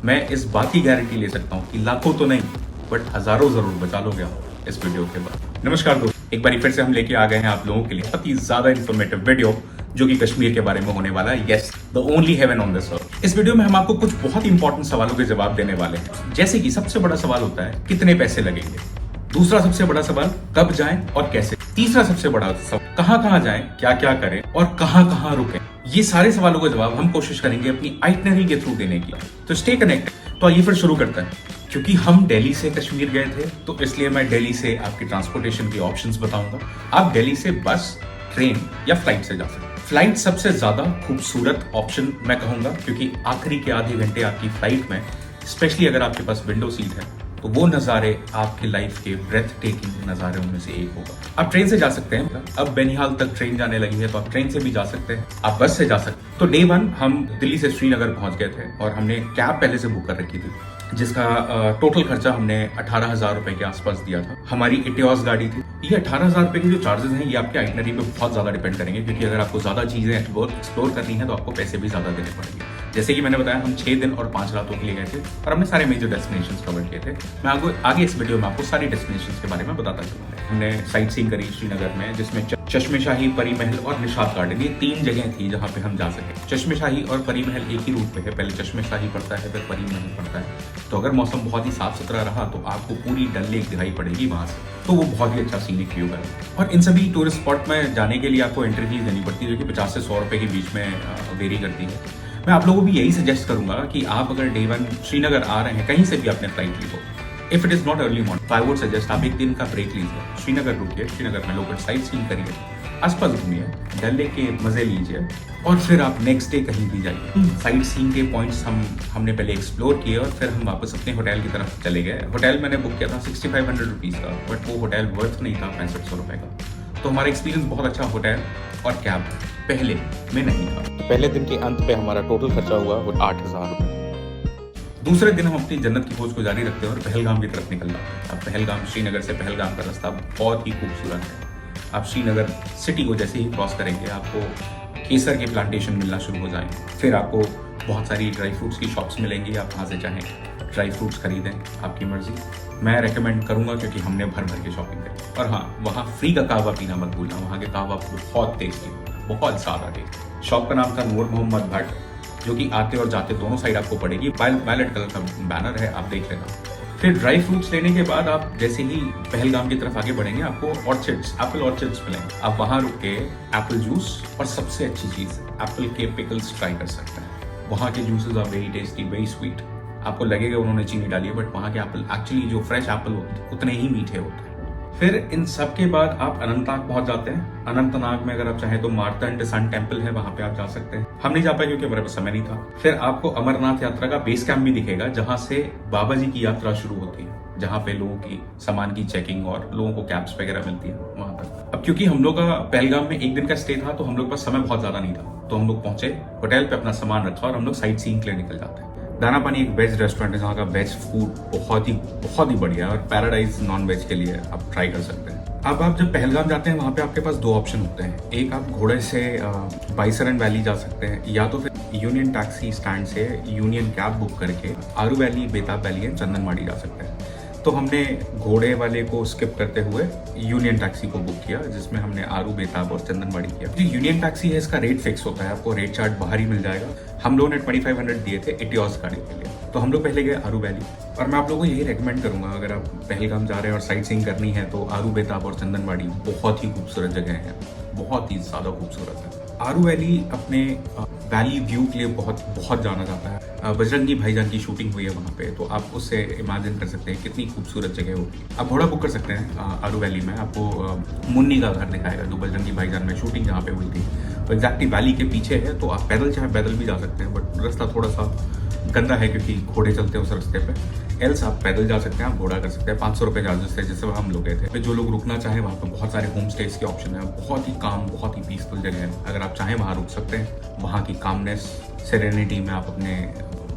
मैं इस बात की गारंटी ले सकता हूँ कि लाखों तो नहीं बट हजारों जरूर बचा लोगे आप इस वीडियो के बाद। नमस्कार दोस्तों, एक बार फिर से हम लेके आ गए हैं आप लोगों के लिए बहुत ही ज्यादा इन्फॉर्मेटिव वीडियो जो कि कश्मीर के बारे में होने वाला है। Yes, the only heaven on this earth. इस वीडियो में हम आपको कुछ बहुत ही इंपॉर्टेंट सवालों के जवाब देने वाले हैं, जैसे कि सबसे बड़ा सवाल होता है कितने पैसे लगेंगे। दूसरा सबसे बड़ा सवाल कब जाएं और कैसे। तीसरा सबसे बड़ा सवाल कहां कहां जाएं, क्या क्या करें और कहां कहां रुकें। ये सारे सवालों का जवाब हम कोशिश करेंगे अपनी आइटनरी के थ्रू देने की। तो स्टे कनेक्टेड। तो आइए फिर शुरू करते हैं। क्योंकि हम दिल्ली से कश्मीर गए थे तो इसलिए मैं दिल्ली से आपकी ट्रांसपोर्टेशन के ऑप्शंस बताऊंगा। आप दिल्ली से बस, ट्रेन या फ्लाइट से जा सकते हैं। फ्लाइट सबसे ज्यादा खूबसूरत ऑप्शन मैं कहूंगा, क्योंकि आखिरी के आधे घंटे आपकी फ्लाइट में, स्पेशली अगर आपके पास विंडो सीट है, तो वो नज़ारे आपके लाइफ के ब्रेथ टेकिंग नज़ारे उनमें से एक होगा। आप ट्रेन से जा सकते हैं, अब बेनिहाल तक ट्रेन जाने लगी है तो आप ट्रेन से भी जा सकते हैं, आप बस से जा सकते हैं। तो डे 1 हम दिल्ली से श्रीनगर पहुंच गए थे और हमने कैब पहले से बुक कर रखी थी, जिसका टोटल खर्चा हमने 18,000 रुपए के आसपास दिया था। हमारी इटियोस गाड़ी थी। ये 18,000 रुपए के जो चार्जेस हैं ये आपके आइटनरी पे बहुत ज्यादा डिपेंड करेंगे, क्योंकि अगर आपको ज्यादा चीजें एक्सप्लोर करनी है तो आपको पैसे भी ज्यादा देने पड़ेंगे। जैसे कि मैंने बताया, हम 6 दिन और 5 रातों के लिए गए थे और हमने सारे मेजर डेस्टिनेशंस कवर किए थे। मैं आगे इस वीडियो में आपको सारी डेस्टिनेशंस के बारे में बताता चलूंगा। हमने साइट सीइंग करी श्रीनगर में, जिसमें चश्मेशाही, परी महल और निशात गार्डन, ये 3 जगह थी जहाँ पे हम जा सके। चश्मेशाही और परी महल एक ही रूट पे है, पहले चश्मेशाही पड़ता है फिर परी महल पड़ता है। तो अगर मौसम बहुत ही साफ सुथरा रहा तो आपको पूरी डल लेक दिखाई पड़ेगी वहां से, तो वो बहुत ही अच्छा सीनिक व्यू है। और इन सभी टूरिस्ट स्पॉट में जाने के लिए आपको एंट्री फीस देनी पड़ती है, जो कि 50 से 100 रुपए के बीच में वेरी करती है। मैं आप लोगों को भी यही सजेस्ट करूंगा कि आप अगर डे 1 श्रीनगर आ रहे हैं, कहीं से भी आपने फ्लाइट ली हो, if it is not early morning, I would suggest आप एक दिन का ब्रेक लीजिए, श्रीनगर रुकिए, श्रीनगर में लोकल साइट सीइंग करिए, आसपास घूमिए, डल लेक के मजे लीजिए और फिर आप नेक्स्ट डे कहीं भी जाइए। साइट सीइंग के पॉइंट्स हमने पहले एक्सप्लोर किए और फिर हम वापस अपने होटल की तरफ चले गए। होटल मैंने बुक किया था 6500 रुपीज का, बट वो होटल वर्थ नहीं था 6500 रुपए का। तो हमारा एक्सपीरियंस बहुत अच्छा होटल और कैब पहले में नहीं था। पहले दिन के अंत पे हमारा टोटल खर्चा हुआ वो 8,000 रुपए। दूसरे दिन हम अपनी जन्नत की खोज को जारी रखते हैं और पहलगाम की तरफ निकल जाते हैं। अब पहलगाम, श्रीनगर से पहलगाम का रास्ता बहुत ही खूबसूरत है। आप श्रीनगर सिटी को जैसे ही क्रॉस करेंगे आपको केसर के प्लांटेशन मिलना शुरू हो जाएंगे। फिर आपको बहुत सारी ड्राई फ्रूट्स की शॉप्स मिलेंगी, आप वहाँ से चाहें ड्राई फ्रूट्स खरीदें, आपकी मर्जी। मैं रेकमेंड करूंगा क्योंकि हमने भर भर के शॉपिंग करी। और हाँ, वहाँ फ्री का कहवा पीना मत भूलना, वहाँ के कहवा बहुत टेस्टी, बहुत ज्यादा टेस्टी। शॉप का नाम था नूर मोहम्मद भट्ट, जो कि आते और जाते दोनों साइड आपको पड़ेगी। वायलेट कलर का बैनर है, आप देख लेना। फिर ड्राई फ्रूट्स लेने के बाद आप जैसे ही पहलगाम की तरफ आगे बढ़ेंगे आपको ऑर्चिड्स, एप्पल ऑर्चिड्स मिलेंगे। आप वहां रुक के एप्पल जूस और सबसे अच्छी चीज एप्पल के पिकल्स ट्राई कर सकते हैं। वहाँ के juices are very tasty, very sweet. आपको लगेगा उन्होंने चीनी डाली है, बट वहाँ के एप्पल एक्चुअली जो फ्रेश एप्पल होते हैं उतने ही मीठे होते हैं। फिर इन सब के बाद आप अनंतनाग पहुंच जाते हैं। अनंतनाग में अगर आप चाहें तो मार्तंड सन टेम्पल है, वहां पे आप जा सकते हैं। हम नहीं जा पाए क्योंकि हमारे पास समय नहीं था। फिर आपको अमरनाथ यात्रा का बेस कैंप भी दिखेगा, जहां से बाबा जी की यात्रा शुरू होती है, जहां पे लोगों की सामान की चेकिंग और लोगों को कैब्स वगैरह मिलती है वहां तक। अब क्योंकि हम लोग का पहलगाम में एक दिन का स्टे था तो हम लोग के पास समय बहुत ज्यादा नहीं था, तो हम लोग पहुंचे, होटल पे अपना सामान रखा और हम लोग साइट सीइंग के लिए निकल जाते हैं। दाना पानी एक वेज रेस्टोरेंट है जहाँ का वेज फूड बहुत ही बढ़िया है और पैराडाइज नॉन वेज के लिए आप ट्राई कर सकते हैं। अब आप जब पहलगाम जाते हैं वहाँ पे आपके पास 2 ऑप्शन होते हैं। एक, आप घोड़े से बाइसरन वैली जा सकते हैं, या तो फिर यूनियन टैक्सी स्टैंड से यूनियन कैब बुक करके आरू वैली, बेताब वैली एंड चंदनवाड़ी जा सकते हैं। तो हमने घोड़े वाले को स्किप करते हुए यूनियन टैक्सी को बुक किया, जिसमें हमने आरू, बेताब और चंदनवाड़ी किया। जो यूनियन टैक्सी है इसका रेट फिक्स होता है, आपको रेट चार्ट बाहर ही मिल जाएगा। हम लोगों ने 2500 दिए थे इटियोस गाड़ी के लिए। तो हम लोग पहले गए आरू वैली, और मैं आप लोगों को यही रेकमेंड करूंगा, अगर आप पहलगाम जा रहे हैं और साइट सीइंग करनी है तो आरू, बेताब और चंदनवाड़ी बहुत ही खूबसूरत जगह है, बहुत ही ज्यादा खूबसूरत है। आरू वैली अपने वैली व्यू के लिए बहुत जाना जाता है। बजरंगी भाईजान की शूटिंग हुई है वहाँ पे, तो आप उससे इमेजिन कर सकते हैं कितनी खूबसूरत जगह होगी। आप घोड़ा बुक कर सकते हैं आरू वैली में, आपको मुन्नी का घर दिखाएगा जो बजरंगी भाईजान में शूटिंग जहाँ पे हुई थी, तो एग्जैक्टली वैली के पीछे है। तो आप पैदल भी जा सकते हैं, बट रास्ता थोड़ा सा गंदा है क्योंकि घोड़े चलते हैं उस रास्ते पे। एल्स आप पैदल जा सकते हैं, आप घोड़ा कर सकते हैं। 500 रुपए चार्जेस थे जिससे हम लोग गए थे। जो लोग रुकना चाहे वहाँ पे बहुत सारे होम स्टेज के ऑप्शन है, बहुत ही काम, बहुत ही पीसफुल जगह है। अगर आप चाहें वहाँ रुक सकते हैं, वहाँ की कामनेस, सेरेनिटी में आप अपने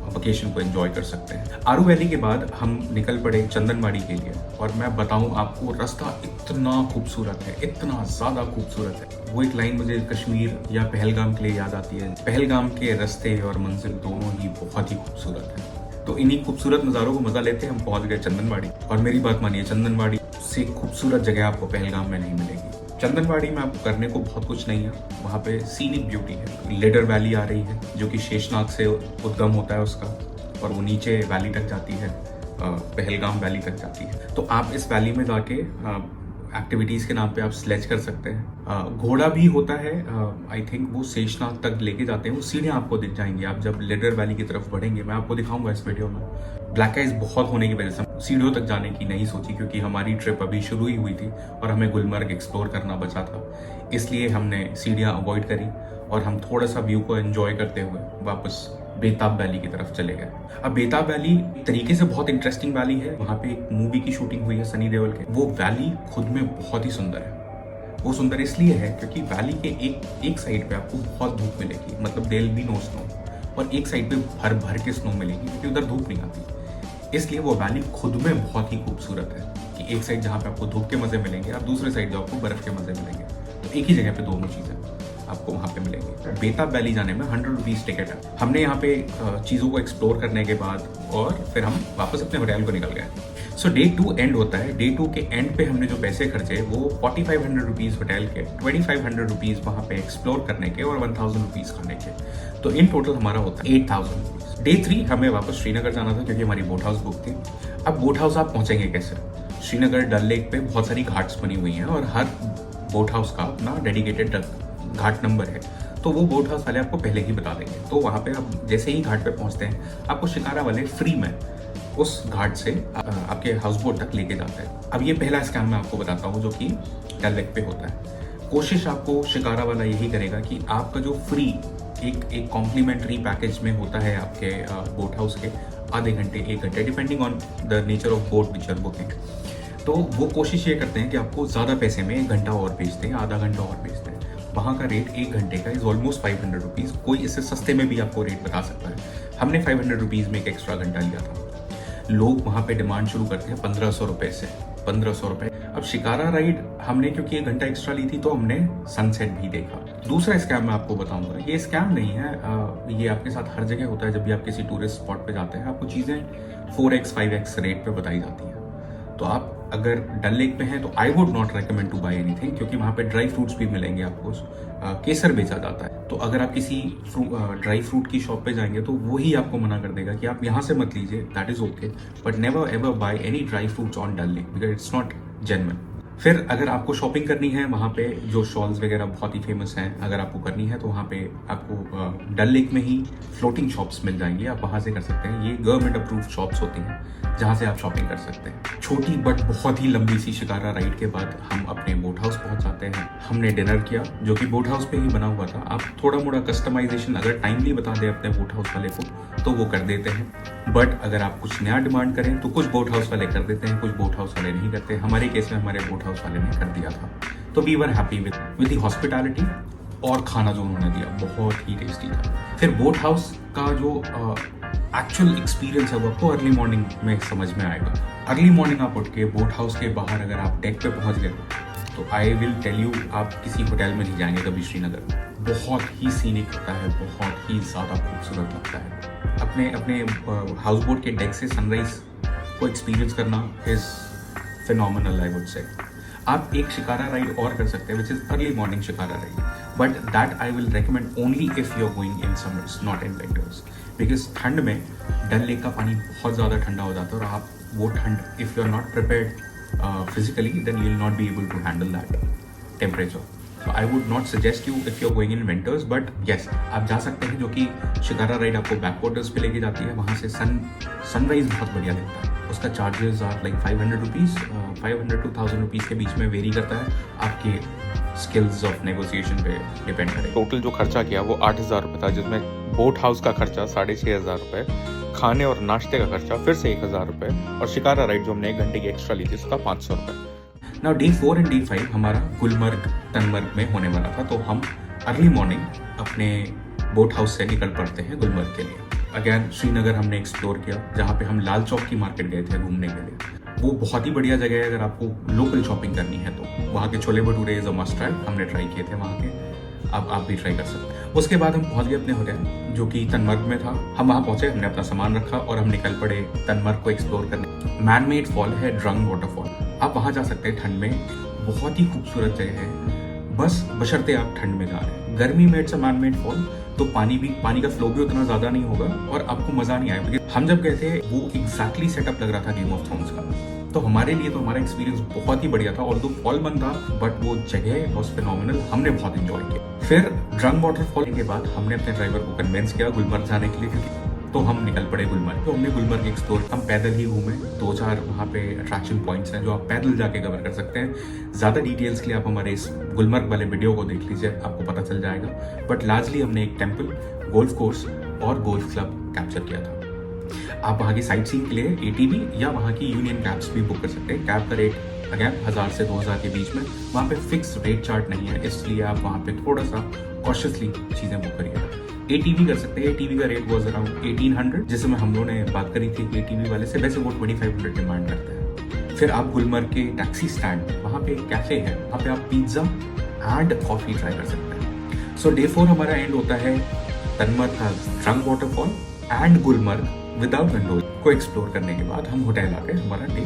वेकेशन को एंजॉय कर सकते हैं। आरू वैली के बाद हम निकल पड़े चंदनवाड़ी के लिए, और मैं बताऊं आपको रास्ता इतना खूबसूरत है, इतना ज्यादा खूबसूरत है। वो एक लाइन मुझे कश्मीर या पहलगाम के लिए याद आती है, पहलगाम के रास्ते और मंजिल दोनों ही बहुत ही खूबसूरत है। तो इन्हीं खूबसूरत नज़ारों को मजा लेते हम पहुंच गए चंदनवाड़ी। और मेरी बात मानिए, चंदनवाड़ी से खूबसूरत जगह आपको पहलगाम में नहीं मिलेगी। चंदनवाड़ी में आपको करने को बहुत कुछ नहीं है, वहाँ पे सीनिक ब्यूटी है। लेडर वैली आ रही है जो कि शेषनाग से उद्गम होता है उसका, और वो नीचे वैली तक जाती है, पहलगाम वैली तक जाती है। तो आप इस वैली में जाके एक्टिविटीज़ के नाम पे आप स्लेज कर सकते हैं। घोड़ा भी होता है, आई थिंक वो शेषनाग तक लेके जाते हैं। वो सीढ़ियाँ आपको दिख जाएंगी आप जब लेडर वैली की तरफ बढ़ेंगे, मैं आपको दिखाऊंगा इस वीडियो में। ब्लैक आइज बहुत होने की वजह से सीढ़ियों तक जाने की नहीं सोची, क्योंकि हमारी ट्रिप अभी शुरू ही हुई थी और हमें गुलमर्ग एक्सप्लोर करना बचा था, इसलिए हमने सीढ़ियाँ अवॉइड करी और हम थोड़ा सा व्यू को एंजॉय करते हुए वापस बेताब वैली की तरफ चले गए। अब बेताब वैली तरीके से बहुत इंटरेस्टिंग वैली है। वहाँ पे एक मूवी की शूटिंग हुई है सनी देओल के। वो वैली खुद में बहुत ही सुंदर है। वो सुंदर इसलिए है क्योंकि वैली के एक साइड पे आपको बहुत धूप मिलेगी, मतलब there will be no snow, और एक साइड पे भर भर के स्नो मिलेगी क्योंकि उधर धूप नहीं आती। इसलिए वो वैली खुद में बहुत ही खूबसूरत है कि एक साइड जहाँ पे आपको धूप के मजे मिलेंगे और दूसरे साइड जो आपको बर्फ के मजे मिलेंगे, तो एक ही जगह पे दोनों चीजें आपको वहाँ पे मिलेंगी। बेताब वैली जाने में 100 रुपीज़ टिकट है। हमने यहाँ पे चीज़ों को एक्सप्लोर करने के बाद और फिर हम वापस अपने होटल को निकल गए। सो डे 2 एंड होता है। डे 2 के एंड पे हमने जो पैसे खर्चे वो 4500 रुपीज़ होटल के, 2500 रुपीज़ वहाँ पे एक्सप्लोर करने के और 1000 रुपीज़ खाने के। तो इन टोटल हमारा होता है 8000 रुपीज़। डे 3 हमें वापस श्रीनगर जाना था क्योंकि हमारी बोट हाउस बुक थी। अब बोट हाउस आप पहुँचेंगे कैसे? श्रीनगर डल लेक पे बहुत सारी घाट्स बनी हुई हैं और हर बोट हाउस का अपना डेडिकेटेड घाट नंबर है, तो वो बोट हाउस वाले आपको पहले ही बता देंगे। तो वहाँ पे आप जैसे ही घाट पे पहुँचते हैं, आपको शिकारा वाले फ्री में उस घाट से आपके हाउस बोट तक लेके जाते हैं। अब ये पहला स्कैम मैं आपको बताता हूँ जो कि डल लेक पे होता है। कोशिश आपको शिकारा वाला यही करेगा कि आपका जो फ्री एक कॉम्प्लीमेंट्री पैकेज में होता है आपके बोट हाउस के आधे घंटे 1 घंटे depending on the nature of boat which are booking, तो वो कोशिश ये करते हैं कि आपको ज़्यादा पैसे में 1 घंटा और भेज दें, आधा घंटा और भेज दें। वहाँ का रेट 1 घंटे का इज ऑलमोस्ट 500 रुपीज़। कोई इससे सस्ते में भी आपको रेट बता सकता है। हमने 500 रुपीज़ में एक एक्स्ट्रा घंटा लिया था। लोग वहाँ पे डिमांड शुरू करते हैं 1500 रुपये से, 1500 रुपये। अब शिकारा राइड हमने क्योंकि 1 घंटा एक्स्ट्रा ली थी तो हमने सनसेट भी देखा। दूसरा स्कैम मैं आपको बताऊंगा, ये स्कैम नहीं है, ये आपके साथ हर जगह होता है। जब भी आप किसी टूरिस्ट स्पॉट पे जाते हैं आपको चीज़ें 4x 5x रेट पे बताई जाती हैं। तो आप अगर डल लेक पे हैं तो I would not recommend to buy anything, क्योंकि वहाँ पे ड्राई फ्रूट्स भी मिलेंगे आपको। केसर बेचा जाता है, तो अगर आप किसी ड्राई फ्रूट की शॉप पे जाएंगे तो वही आपको मना कर देगा कि आप यहाँ से मत लीजिए, that is okay, but never ever buy any dry fruits on Dal lake because it's not genuine. फिर अगर आपको शॉपिंग करनी है, वहाँ पे जो शॉल्स वगैरह बहुत ही फेमस हैं, अगर आपको करनी है तो वहाँ पे आपको डल लेक में ही फ्लोटिंग शॉप्स मिल जाएंगी, आप वहाँ से कर सकते हैं। ये गवर्नमेंट अप्रूव्ड शॉप्स होती हैं जहाँ से आप शॉपिंग कर सकते हैं। छोटी बट बहुत ही लंबी सी शिकारा राइड के बाद हम अपने बोट हाउस पहुँच जाते हैं। हमने डिनर किया जो कि बोट हाउस पे ही बना हुआ था। आप थोड़ा मोड़ा कस्टमाइजेशन अगर टाइमली बता दें अपने बोट हाउस वाले को तो वो कर देते हैं, बट अगर आप कुछ नया डिमांड करें तो कुछ बोट हाउस वाले कर देते हैं, कुछ बोट हाउस वाले नहीं करते। हमारे केस में हमारे बोट हाउस वाले ने कर दिया था, तो we were happy with the hospitality. और खाना जो उन्होंने दिया बहुत ही टेस्टी था। फिर बोट हाउस का जो एक्चुअल एक्सपीरियंस है वो आपको अर्ली मॉर्निंग में समझ में आएगा। अर्ली मॉर्निंग आप उठ के बोट हाउस के बाहर अगर आप डेक पे पहुंच गए तो आई विल टेल यू, आप किसी होटल में नहीं जाएंगे कभी श्रीनगर में। बहुत ही सीनिक होता है, बहुत ही ज़्यादा खूबसूरत लगता है। अपने हाउस बोट के डेक से सनराइज को एक्सपीरियंस करना is phenomenal I would say. आप एक शिकारा राइड और कर सकते हैं which is early morning shikara ride, but that I will recommend only if you are going in summers not in winters, because ठंड में डल लेक का पानी बहुत ज़्यादा ठंडा हो जाता है और आप वो ठंड if you are not prepared physically then you will not be able to handle that temperature. So I would not suggest you if you're going in winters, but yes आप जा सकते हैं, जो कि शिकारा राइड आपको बैकवाटर्स पे लेके जाती है। वहाँ से सनराइज बहुत बढ़िया दिखता है। उसका charges are like 500 rupees, 500 to 1000 rupees के बीच में वेरी करता है, आपके स्किल्स ऑफ नेगोशिएशन पे डिपेंड करेगा। टोटल जो खर्चा किया वो 8000 रुपये था, जिसमें बोट हाउस का खर्चा 6500 रुपये, खाने और नाश्ते का खर्चा फिर से 1000 रुपये, और शिकारा राइड जो हमने 1 घंटे की एक्स्ट्रा ली थी उसका 500 रुपये। नाउ डे 4 एंड डे 5 हमारा गुलमर्ग तनमर्ग में होने वाला था, तो हम अर्ली मॉर्निंग अपने बोट हाउस से निकल पड़ते हैं गुलमर्ग के लिए। अगैन श्रीनगर हमने एक्सप्लोर किया, जहाँ पे हम लाल चौक की मार्केट गए थे घूमने के लिए। वो बहुत ही बढ़िया जगह है अगर आपको लोकल शॉपिंग करनी है तो। वहाँ के chole bhature is a must try, हमने ट्राई किए थे वहाँ के, अब आप भी ट्राई कर सकते हैं। उसके बाद हम पहुंच गए अपने होटल जो कि तनमर्ग में था। हम वहां पहुंचे, हमने अपना सामान रखा और हम निकल पड़े तनमर्ग को एक्सप्लोर करने। मैन मेड फॉल है ड्रंग वाटरफॉल, आप वहां जा सकते हैं ठंड में, बहुत ही खूबसूरत जगह है, बस बशर्ते आप ठंड में जा रहे हैं। गर्मी में it's a man made fall, तो पानी का फ्लो भी उतना ज्यादा नहीं होगा और आपको मजा नहीं आएगा। हम जब गए थे वो एग्जैक्टली सेटअप लग रहा था गेम ऑफ थ्रोन्स का, तो हमारे लिए तो हमारा एक्सपीरियंस बहुत ही बढ़िया था। ऑल्दो फॉल बंद था बट वो जगह वाज फिनोमिनल, हमने बहुत एंजॉय किया। फिर ड्रंग वाटरफॉल के बाद हमने अपने ड्राइवर को कन्विंस किया गुलमर्ग जाने के लिए, तो हम निकल पड़े गुलमर्ग। तो हमने गुलमर्ग एक्सप्लोर, हम पैदल ही घूमे, 2-4 वहाँ पे अट्रैक्शन पॉइंट्स हैं जो आप पैदल जाके कवर कर सकते हैं। ज़्यादा डिटेल्स के लिए आप हमारे इस गुलमर्ग वाले वीडियो को देख लीजिए, आपको पता चल जाएगा। बट लार्जली हमने एक टेम्पल, गोल्फ कोर्स और गोल्फ क्लब कैप्चर किया था। आप वहाँ की साइट सीइंग के लिए ATV या वहाँ की यूनियन कैब्स भी बुक कर सकते हैं। कैब का रेट अगेन 1000 से 2000 के बीच में, वहाँ पे फिक्स रेट चार्ट नहीं है, इसलिए आप वहाँ पे थोड़ा सा कॉशियसली चीज़ें बुक करिएगा। ATV कर सकते हैं, ATV का रेट वॉज अराउंड 1800, जिसमें हम लोगों ने बात करी थी ATV वाले से, वैसे वो 2500 डिमांड करते हैं। फिर आप गुलमर्ग के टैक्सी स्टैंड, वहाँ पे एक कैफे है, वहाँ पे आप पिज्जा एंड कॉफी ट्राई कर सकते हैं। सो डे 4 हमारा एंड होता है तनमर्ग का drug waterfall and Gulmarg without gondola को एक्सप्लोर करने के बाद हम होटल आके हमारा डे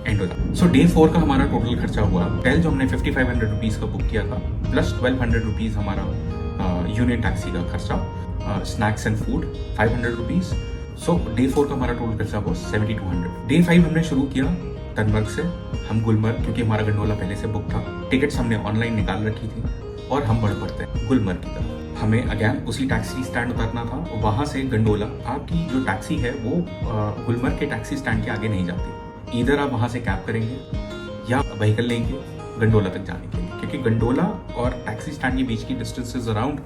एंड होता है। सो डे 4 का हमारा टोटल खर्चा हुआ, होटल जो हमने 5500 रुपीज का बुक किया था प्लस 1200 रुपीज हमारा यूनियन टैक्सी का खर्चा, snacks and food 500 rupees. So day 4 का हमारा टोटल खर्चा हुआ 7200। डे 5 हमने शुरू किया तनमर्ग से, हम गुलमर्ग, क्योंकि हमारा गंडोला पहले से बुक था, टिकट्स हमने ऑनलाइन निकाल रखी थी और हम बढ़ पड़ते हैं गुलमर्ग की तरफ। हमें अगेन उसी टैक्सी स्टैंड उतरना था, वहां से गंडोला, आपकी जो टैक्सी है वो गुलमर्ग के टैक्सी स्टैंड के आगे नहीं जाती, इधर आप वहां से कैब करेंगे या व्हीकल लेंगे गंडोला तक जाने के लिए, क्योंकि गंडोला और टैक्सी स्टैंड के बीच की डिस्टेंस इज अराउंड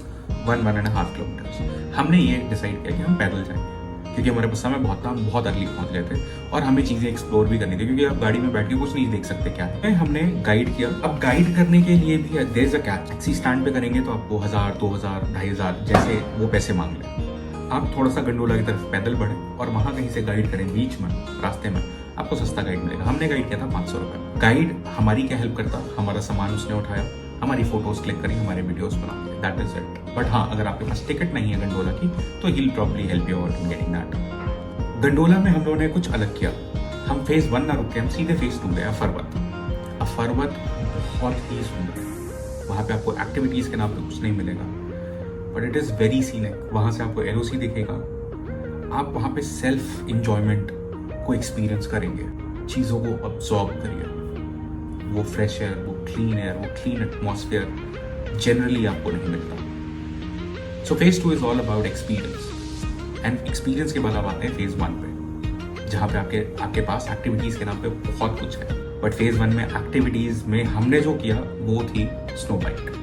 1-1.5 किलोमीटर। हमने ये डिसाइड किया कि हम पैदल जाएंगे, क्योंकि हमारे पास समय बहुत था, हम बहुत अर्ली पहुंच गए थे और हमें चीजें एक्सप्लोर भी करनी थी, क्योंकि आप गाड़ी में बैठ के कुछ नहीं देख सकते क्या है। हमने गाइड किया, अब गाइड करने के लिए भी there is a catch. Taxi stand पे करेंगे तो आपको 1000, 2000, 2500 जैसे वो पैसे मांग लें। आप थोड़ा सा गंडोला की तरफ पैदल बढ़े और वहां कहीं से गाइड करें, बीच में रास्ते में आपको सस्ता गाइड मिलेगा। हमने गाइड किया था 500 रुपए। गाइड हमारी क्या हेल्प करता, हमारा सामान उसने उठाया, हमारी फोटोज क्लिक करी, हमारे वीडियोस बना दिए, दैट इज इट। बट हाँ, अगर आपके पास टिकट नहीं है गंडोला की तो he will probably help you out in getting that. Gondola में हम लोगों ने कुछ अलग किया, हम फेज 1 ना रुक के हम सीधे फेज 2 गए, अफरवत। अफरवत बहुत ही सुंदर है, वहाँ पे आपको एक्टिविटीज के नाम पे कुछ नहीं मिलेगा but it is very scenic. वहाँ से आपको LOC दिखेगा, आप वहाँ पे सेल्फ इंजॉयमेंट को एक्सपीरियंस करेंगे, चीज़ों को अब्सॉर्ब करिए। वो फ्रेश एयर, वो क्लीन एयर, वो क्लीन एटमॉस्फेयर जनरली आपको नहीं मिलता। So phase 2 is all about experience, and experience के बाद आप आते हैं फेज 1 पे, जहाँ पे आपके पास एक्टिविटीज के नाम पे बहुत कुछ है। बट फेज 1 में एक्टिविटीज में हमने जो किया वो थी स्नो बाइक।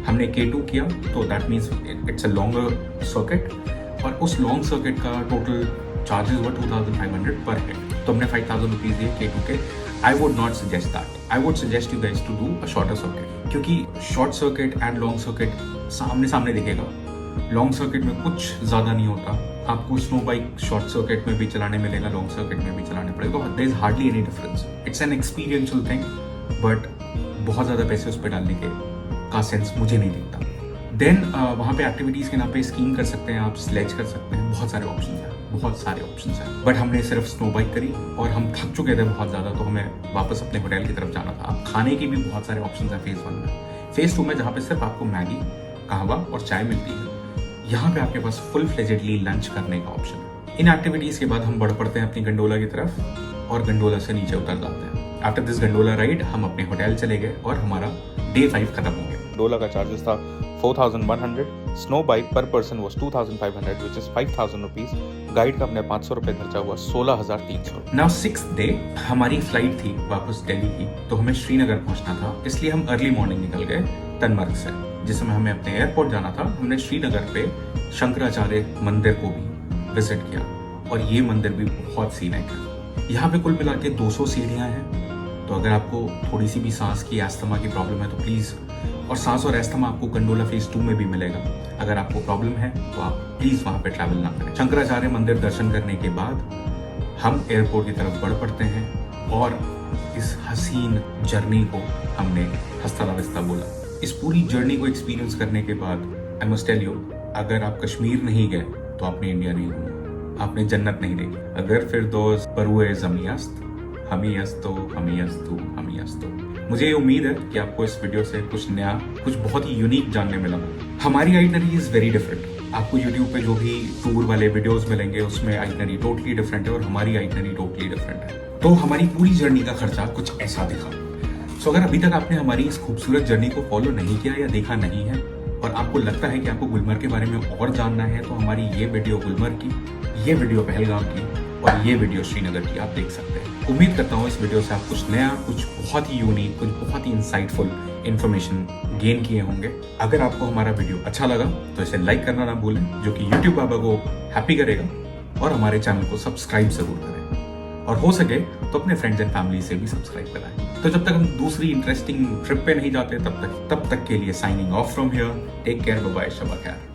हमने K2 किया, तो that means it's a longer circuit, और उस लॉन्ग सर्किट का टोटल चार्जेस हुआ 2500 पर हेड, तो हमने 5000 रुपीज दिए K2 के। I would not suggest that, I would suggest you guys to do a shorter circuit, क्योंकि short circuit and long circuit सामने सामने दिखेगा। लॉन्ग सर्किट में कुछ ज्यादा नहीं होता, आपको स्नो बाइक शॉर्ट सर्किट में भी चलाने मिलेगा, लॉन्ग सर्किट में भी चलाने पड़ेगा, तो there is hardly any difference. It's an experiential thing, but बहुत ज्यादा पैसे उस पर डालने का सेंस मुझे नहीं दिखता। देन वहाँ पे एक्टिविटीज के नाम पे स्कीइंग कर सकते हैं, आप स्लेज कर सकते हैं, बहुत सारे ऑप्शन हैं, बहुत सारे ऑप्शन हैं। बट हमने सिर्फ स्नो बाइक करी और हम थक चुके थे बहुत ज्यादा, तो हमें वापस अपने होटल की तरफ जाना था। अब खाने के भी बहुत सारे ऑप्शन हैं फेज 1 में। फेज 2 में जहाँ पे सिर्फ आपको मैगी, कहवा और चाय मिलती है, यहाँ पे आपके पास फुल फ्लेजेडली लंच करने का ऑप्शन है। इन एक्टिविटीज के बाद हम बढ़ पड़ते हैं अपनी गंडोला की तरफ और गंडोला से नीचे उतर जाते हैं। आफ्टर दिस गंडोला राइड हम अपने होटल चले गए और हमारा डे 5 खत्म हो गया। गंडोला का चार्जेस था 4100, स्नो बाइक पर person was 2500 which is 5000 rupees. Guide का अपने 500 रुपए खर्चा हुआ 16300। नाउ 6th डे हमारी फ्लाइट थी वापस दिल्ली की, तो हमें श्रीनगर पहुंचना था, इसलिए हम अर्ली मॉर्निंग निकल गए तनमर्ग से। जिसमें हमें अपने एयरपोर्ट जाना था, हमने श्रीनगर पे शंकराचार्य मंदिर को भी विजिट किया, और ये मंदिर भी बहुत सीनिक है। यहाँ पे कुल मिला के 200 सीढ़ियाँ हैं, तो अगर आपको थोड़ी सी भी सांस की एस्थमा की प्रॉब्लम है तो प्लीज़, और सांस और एस्थमा आपको गंडोला फेज 2 में भी मिलेगा, अगर आपको प्रॉब्लम है तो आप प्लीज़ वहाँ पे ट्रैवल ना करें। शंकराचार्य मंदिर दर्शन करने के बाद हम एयरपोर्ट की तरफ बढ़ पड़ते हैं और इस हसीन जर्नी को हमने हस्ता ला विस्ता बोला। इस पूरी जर्नी को एक्सपीरियंस करने के बाद आई मस्ट टेल यू अगर आप कश्मीर नहीं गए तो आपने इंडिया नहीं घूमा, आपने जन्नत नहीं देखी। अगर फिर दोस्त बरुए जमीयस्त हमी यस्तो हमी यस्तु हमी यस्तो। मुझे ये उम्मीद है कि आपको इस वीडियो से कुछ नया, कुछ बहुत ही यूनिक जानने मिला। हमारी आइटनरी इज वेरी डिफरेंट। आपको यूट्यूब पे जो भी टूर वाले वीडियोस मिलेंगे उसमें आइटनरी टोटली डिफरेंट है और हमारी आइटनरी टोटली डिफरेंट है। तो हमारी पूरी जर्नी का खर्चा कुछ ऐसा दिखा। सो अगर अभी तक आपने हमारी इस खूबसूरत जर्नी को फॉलो नहीं किया या देखा नहीं है और आपको लगता है कि आपको गुलमर्ग के बारे में और जानना है, तो हमारी ये वीडियो गुलमर्ग की, ये वीडियो पहलगाम की और ये वीडियो श्रीनगर की आप देख सकते हैं। उम्मीद करता हूँ इस वीडियो से आप कुछ नया, कुछ बहुत ही यूनिक, कुछ बहुत ही इंसाइटफुल इन्फॉर्मेशन गेन किए होंगे। अगर आपको हमारा वीडियो अच्छा लगा तो इसे लाइक करना ना भूलें, जो कि यूट्यूब बाबा को हैप्पी करेगा, और हमारे चैनल को सब्सक्राइब जरूर करें, और हो सके तो अपने फ्रेंड्स एंड फैमिली से भी सब्सक्राइब कराएं। तो जब तक हम दूसरी इंटरेस्टिंग ट्रिप पे नहीं जाते तब तक के लिए signing off from here. Take care, bye bye, शबा खैर।